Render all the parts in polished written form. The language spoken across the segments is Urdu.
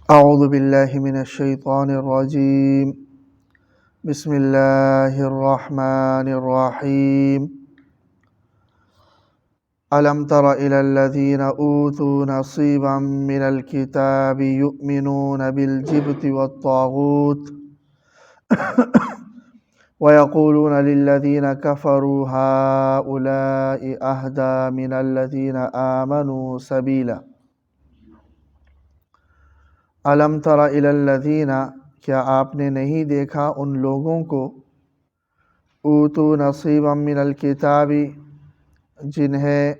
اعوذ باللہ من الشیطان الرجیم بسم اللہ الرحمن الرحیم الم تر الی الذین اوتوا نصیبا من الکتاب یؤمنون بالجبت والطاغوت ویقولون للذین کفروا هؤلاء اہدی من الذین آمنوا سبیلا الم تر الی الذین، کیا آپ نے نہیں دیکھا ان لوگوں کو، اوتوا نصیبا من الکتاب، جنہیں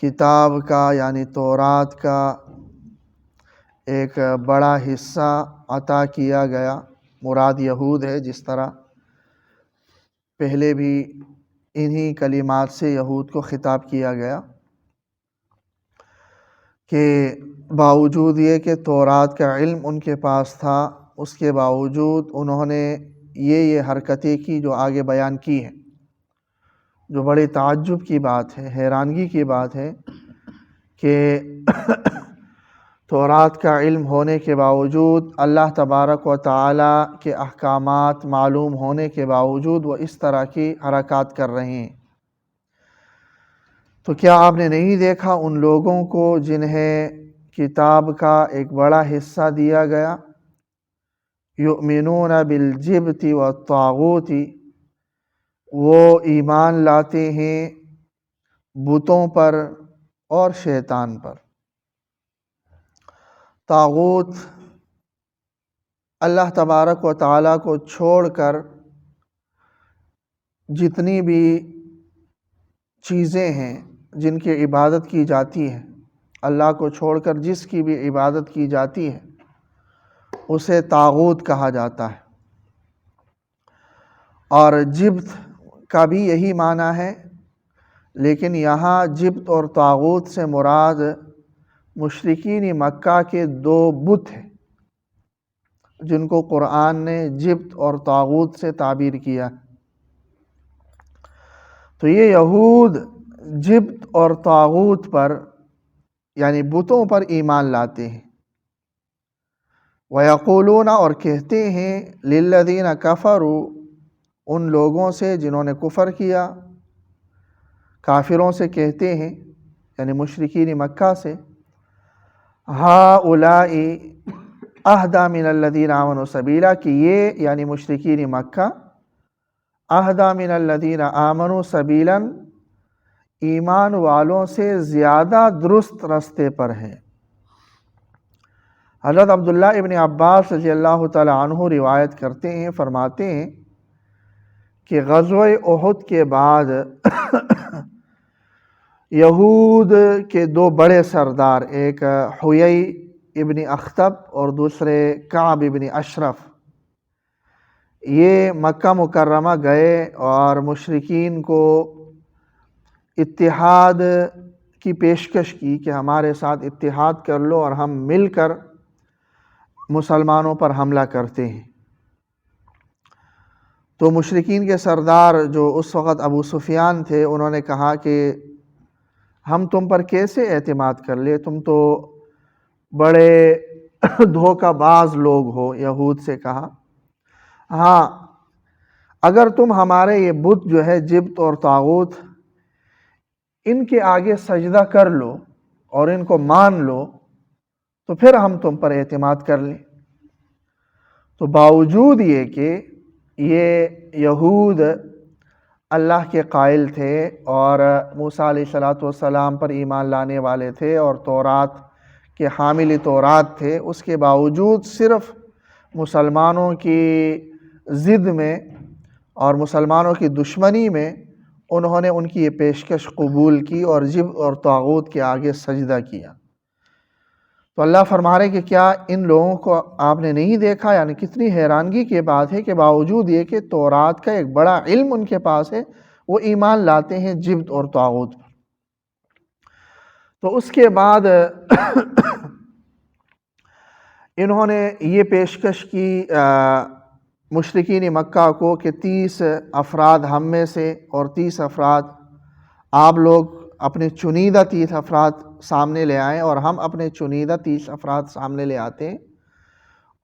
کتاب کا یعنی تورات کا ایک بڑا حصہ عطا کیا گیا۔ مراد یہود ہے، جس طرح پہلے بھی انہی کلمات سے یہود کو خطاب کیا گیا کہ باوجود یہ کہ تورات کا علم ان کے پاس تھا، اس کے باوجود انہوں نے یہ حرکتیں کی جو آگے بیان کی ہیں، جو بڑے تعجب کی بات ہے، حیرانگی کی بات ہے کہ تورات کا علم ہونے کے باوجود، اللہ تبارک و تعالی کے احکامات معلوم ہونے کے باوجود وہ اس طرح کی حرکات کر رہے ہیں۔ تو کیا آپ نے نہیں دیکھا ان لوگوں کو جنہیں کتاب کا ایک بڑا حصہ دیا گیا، یؤمنون بالجبت والطاغوت، وہ ایمان لاتے ہیں بتوں پر اور شیطان پر۔ طاغوت اللہ تبارک و تعالیٰ کو چھوڑ کر جتنی بھی چیزیں ہیں جن کی عبادت کی جاتی ہے، اللہ کو چھوڑ کر جس کی بھی عبادت کی جاتی ہے اسے طاغوت کہا جاتا ہے۔ اور جبت کا بھی یہی معنی ہے، لیکن یہاں جبت اور طاغوت سے مراد مشرکین مکہ کے دو بت ہیں جن کو قرآن نے جبت اور طاغوت سے تعبیر کیا۔ تو یہ یہود جبت اور طاغوت پر یعنی بتوں پر ایمان لاتے ہیں۔ وَيَقُولُونَ، اور کہتے ہیں، لِلَّذِينَ كَفَرُوا، ان لوگوں سے جنہوں نے کفر کیا، کافروں سے کہتے ہیں یعنی مشرکین مکہ سے، هَؤُلَاءِ أَهْدَىٰ مِنَ الَّذِينَ آمَنُوا سَبِيلًا، کہ یہ یعنی مشرکین مکہ أَهْدَىٰ مِنَ الَّذِينَ آمَنُوا سَبِيلًا، ایمان والوں سے زیادہ درست رستے پر ہیں۔ حضرت عبداللہ ابن عباس رضی اللہ تعالی عنہ روایت کرتے ہیں، فرماتے ہیں کہ غزوہ احد کے بعد یہود کے دو بڑے سردار، ایک حیی ابن اخطب اور دوسرے کعب ابن اشرف، یہ مکہ مکرمہ گئے اور مشرکین کو اتحاد کی پیشکش کی کہ ہمارے ساتھ اتحاد کر لو اور ہم مل کر مسلمانوں پر حملہ کرتے ہیں۔ تو مشرکین کے سردار جو اس وقت ابو سفیان تھے، انہوں نے کہا کہ ہم تم پر کیسے اعتماد کر لیں، تم تو بڑے دھوکہ باز لوگ ہو۔ یہود سے کہا، ہاں اگر تم ہمارے یہ بت جو ہے جبت اور طاغوت، ان کے آگے سجدہ کر لو اور ان کو مان لو تو پھر ہم تم پر اعتماد کر لیں۔ تو باوجود یہ کہ یہ یہود اللہ کے قائل تھے اور موسیٰ علیہ السلام پر ایمان لانے والے تھے اور تورات کے حامل تورات تھے، اس کے باوجود صرف مسلمانوں کی ضد میں اور مسلمانوں کی دشمنی میں انہوں نے ان کی یہ پیشکش قبول کی اور جبت اور طاغوت کے آگے سجدہ کیا۔ تو اللہ فرما رہے کہ کیا ان لوگوں کو آپ نے نہیں دیکھا، یعنی کتنی حیرانگی کی بات ہے کہ باوجود یہ کہ تورات کا ایک بڑا علم ان کے پاس ہے، وہ ایمان لاتے ہیں جبت اور طاغوت پر۔ تو اس کے بعد انہوں نے یہ پیشکش کی مشرکین مکہ کو کہ 30 افراد ہم میں سے اور 30 افراد آپ لوگ اپنے چنیدہ 30 افراد سامنے لے آئیں، اور ہم اپنے چنیدہ 30 افراد سامنے لے آتے ہیں،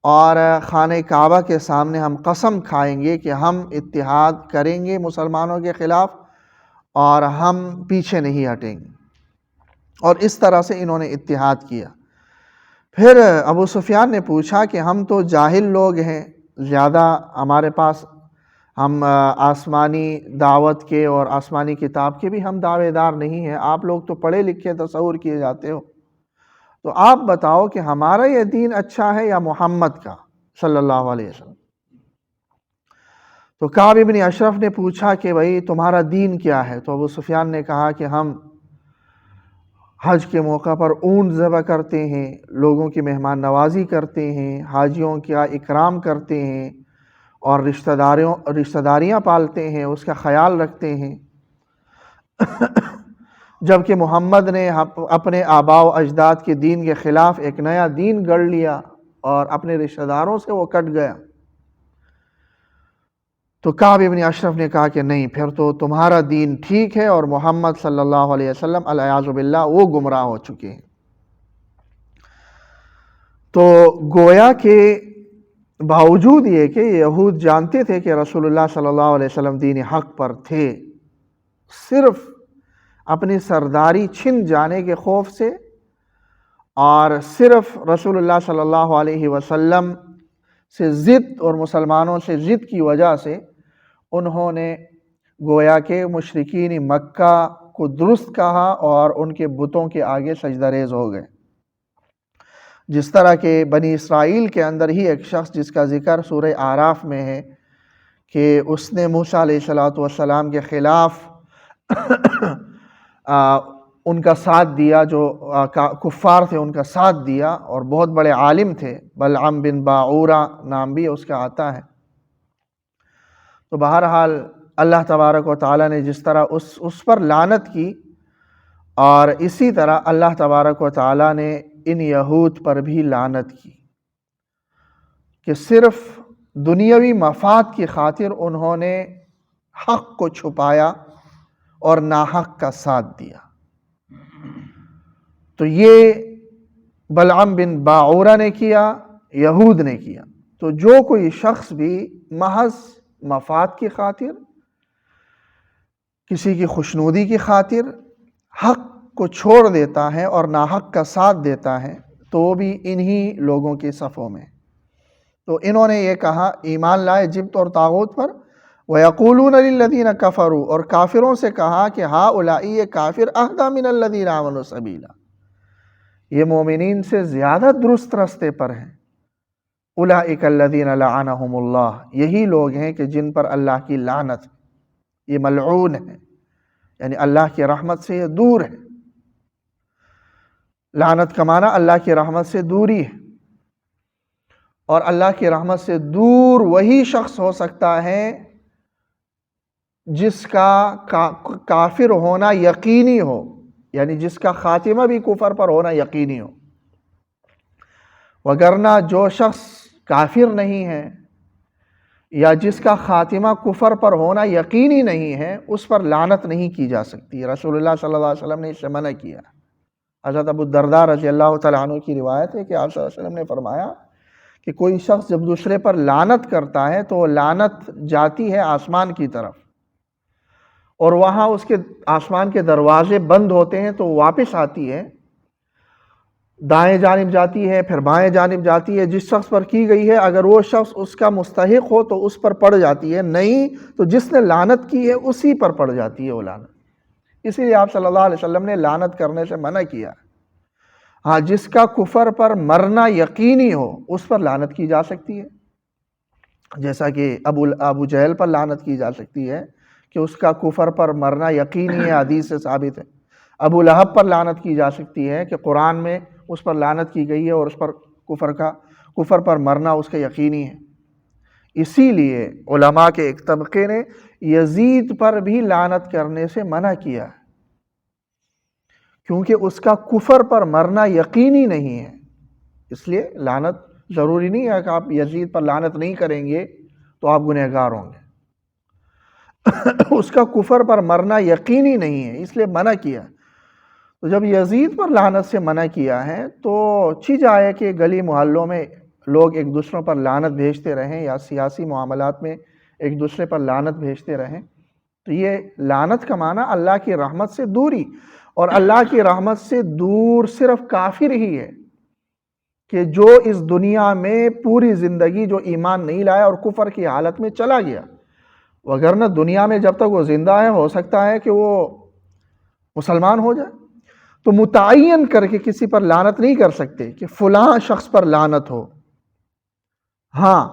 اور خانہ کعبہ کے سامنے ہم قسم کھائیں گے کہ ہم اتحاد کریں گے مسلمانوں کے خلاف اور ہم پیچھے نہیں ہٹیں گے۔ اور اس طرح سے انہوں نے اتحاد کیا۔ پھر ابو سفیان نے پوچھا کہ ہم تو جاہل لوگ ہیں، زیادہ ہمارے پاس، ہم آسمانی دعوت کے اور آسمانی کتاب کے بھی ہم دعوے دار نہیں ہیں، آپ لوگ تو پڑھے لکھے تصور کیے جاتے ہو، تو آپ بتاؤ کہ ہمارا یہ دین اچھا ہے یا محمد کا صلی اللہ علیہ وسلم؟ تو کعب بن اشرف نے پوچھا کہ بھئی تمہارا دین کیا ہے؟ تو ابو سفیان نے کہا کہ ہم حج کے موقع پر اونٹ ذبح کرتے ہیں، لوگوں کی مہمان نوازی کرتے ہیں، حاجیوں کا اکرام کرتے ہیں، اور رشتہ داریاں پالتے ہیں، اس کا خیال رکھتے ہیں، جبکہ محمد نے اپنے آباء و اجداد کے دین کے خلاف ایک نیا دین گڑھ لیا اور اپنے رشتہ داروں سے وہ کٹ گیا۔ تو کعب بن اشرف نے کہا کہ نہیں، پھر تو تمہارا دین ٹھیک ہے اور محمد صلی اللہ علیہ وسلم والعیاذ باللہ وہ گمراہ ہو چکے ہیں۔ تو گویا کہ باوجود یہ کہ یہود جانتے تھے کہ رسول اللہ صلی اللہ علیہ وسلم دین حق پر تھے، صرف اپنی سرداری چھن جانے کے خوف سے اور صرف رسول اللہ صلی اللہ علیہ وسلم سے ضد اور مسلمانوں سے ضد کی وجہ سے انہوں نے گویا کہ مشرکین مکہ کو درست کہا اور ان کے بتوں کے آگے سجدہ ریز ہو گئے۔ جس طرح کہ بنی اسرائیل کے اندر ہی ایک شخص جس کا ذکر سورہ اعراف میں ہے کہ اس نے موسیٰ علیہ السلام کے خلاف ان کا ساتھ دیا، جو کفار تھے ان کا ساتھ دیا، اور بہت بڑے عالم تھے، بلعام بن باعورہ نام بھی اس کا آتا ہے۔ تو بہرحال اللہ تبارک و تعالیٰ نے جس طرح اس پر لعنت کی، اور اسی طرح اللہ تبارک و تعالیٰ نے ان یہود پر بھی لعنت کی کہ صرف دنیاوی مفاد کی خاطر انہوں نے حق کو چھپایا اور ناحق کا ساتھ دیا۔ تو یہ بلعام بن باعورہ نے کیا، یہود نے کیا۔ تو جو کوئی شخص بھی محض مفاد کی خاطر، کسی کی خوشنودی کی خاطر حق کو چھوڑ دیتا ہے اور ناحق کا ساتھ دیتا ہے، تو وہ بھی انہی لوگوں کے صفوں میں۔ تو انہوں نے یہ کہا، ایمان لائے جبت اور طاغوت پر، وَيَقُولُونَ لِلَّذِينَ كَفَرُوا، اور کافروں سے کہا کہ هَؤُلَاءِ، یہ کافر اهْدَىٰ مِنَ الَّذِينَ آمَنُوا سَبِيلًا، یہ مومنین سے زیادہ درست رستے پر ہیں۔ اولئک الذین لعنہم اللہ، یہی لوگ ہیں کہ جن پر اللہ کی لعنت ہے، یہ ملعون ہے، یعنی اللہ کی رحمت سے یہ دور ہے۔ لعنت کا معنی اللہ کی رحمت سے دوری ہے، اور اللہ کی رحمت سے دور وہی شخص ہو سکتا ہے جس کا کافر ہونا یقینی ہو، یعنی جس کا خاتمہ بھی کفر پر ہونا یقینی ہو، وگرنہ جو شخص کافر نہیں ہے یا جس کا خاتمہ کفر پر ہونا یقینی نہیں ہے، اس پر لعنت نہیں کی جا سکتی۔ رسول اللہ صلی اللہ علیہ وسلم نے اس سے منع کیا۔ حضرت ابو الدرداء رضی اللہ تعالیٰ عنہ کی روایت ہے کہ آپ صلی اللہ علیہ وسلم نے فرمایا کہ کوئی شخص جب دوسرے پر لعنت کرتا ہے تو وہ لعنت جاتی ہے آسمان کی طرف، اور وہاں اس کے آسمان کے دروازے بند ہوتے ہیں، تو واپس آتی ہے، دائیں جانب جاتی ہے، پھر بائیں جانب جاتی ہے۔ جس شخص پر کی گئی ہے اگر وہ شخص اس کا مستحق ہو تو اس پر پڑ جاتی ہے، نہیں تو جس نے لعنت کی ہے اسی پر پڑ جاتی ہے وہ لعنت۔ اسی لیے آپ صلی اللہ علیہ وسلم نے لعنت کرنے سے منع کیا۔ ہاں، جس کا کفر پر مرنا یقینی ہو اس پر لعنت کی جا سکتی ہے، جیسا کہ ابو جہل پر لعنت کی جا سکتی ہے کہ اس کا کفر پر مرنا یقینی ہے، حدیث سے ثابت ہے۔ ابو لہب پر لعنت کی جا سکتی ہے کہ قرآن میں اس پر لعنت کی گئی ہے اور اس پر کفر پر مرنا اس کا یقینی ہے۔ اسی لیے علماء کے ایک طبقے نے یزید پر بھی لعنت کرنے سے منع کیا ہے، کیونکہ اس کا کفر پر مرنا یقینی نہیں ہے۔ اس لیے لعنت ضروری نہیں ہے کہ آپ یزید پر لعنت نہیں کریں گے تو آپ گنہگار ہوں گے، اس کا کفر پر مرنا یقینی نہیں ہے، اس لیے منع کیا۔ تو جب یزید پر لعنت سے منع کیا ہے تو چیز آئے کہ گلی محلوں میں لوگ ایک دوسروں پر لعنت بھیجتے رہیں یا سیاسی معاملات میں ایک دوسرے پر لعنت بھیجتے رہیں، تو یہ لعنت کا معنی اللہ کی رحمت سے دوری، اور اللہ کی رحمت سے دور صرف کافر ہی ہے کہ جو اس دنیا میں پوری زندگی جو ایمان نہیں لایا اور کفر کی حالت میں چلا گیا، وگرنہ دنیا میں جب تک وہ زندہ ہے ہو سکتا ہے کہ وہ مسلمان ہو جائے۔ تو متعین کر کے کسی پر لعنت نہیں کر سکتے کہ فلاں شخص پر لعنت ہو۔ ہاں،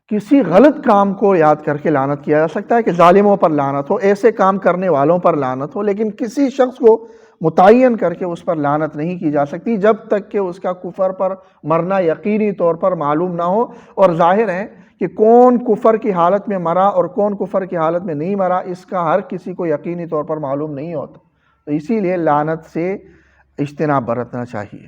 کسی غلط کام کو یاد کر کے لعنت کیا جا سکتا ہے کہ ظالموں پر لعنت ہو، ایسے کام کرنے والوں پر لعنت ہو، لیکن کسی شخص کو متعین کر کے اس پر لعنت نہیں کی جا سکتی جب تک کہ اس کا کفر پر مرنا یقینی طور پر معلوم نہ ہو۔ اور ظاہر ہے کہ کون کفر کی حالت میں مرا اور کون کفر کی حالت میں نہیں مرا، اس کا ہر کسی کو یقینی طور پر معلوم نہیں ہوتا، تو اسی لیے لعنت سے اجتناب برتنا چاہیے۔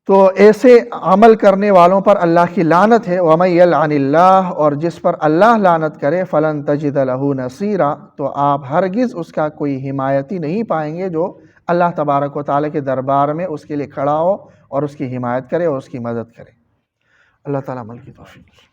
تو ایسے عمل کرنے والوں پر اللہ کی لعنت ہے۔ وَمَن يَلْعَنِ اللَّهُ، اور جس پر اللہ لعنت کرے، فَلَن تَجِدَ لَهُ نَصِيرًا، تو آپ ہرگز اس کا کوئی حمایتی نہیں پائیں گے جو اللہ تبارک و تعالیٰ کے دربار میں اس کے لیے کھڑا ہو اور اس کی حمایت کرے اور اس کی مدد کرے۔ اللہ تعالیٰ عمل کی توفیق۔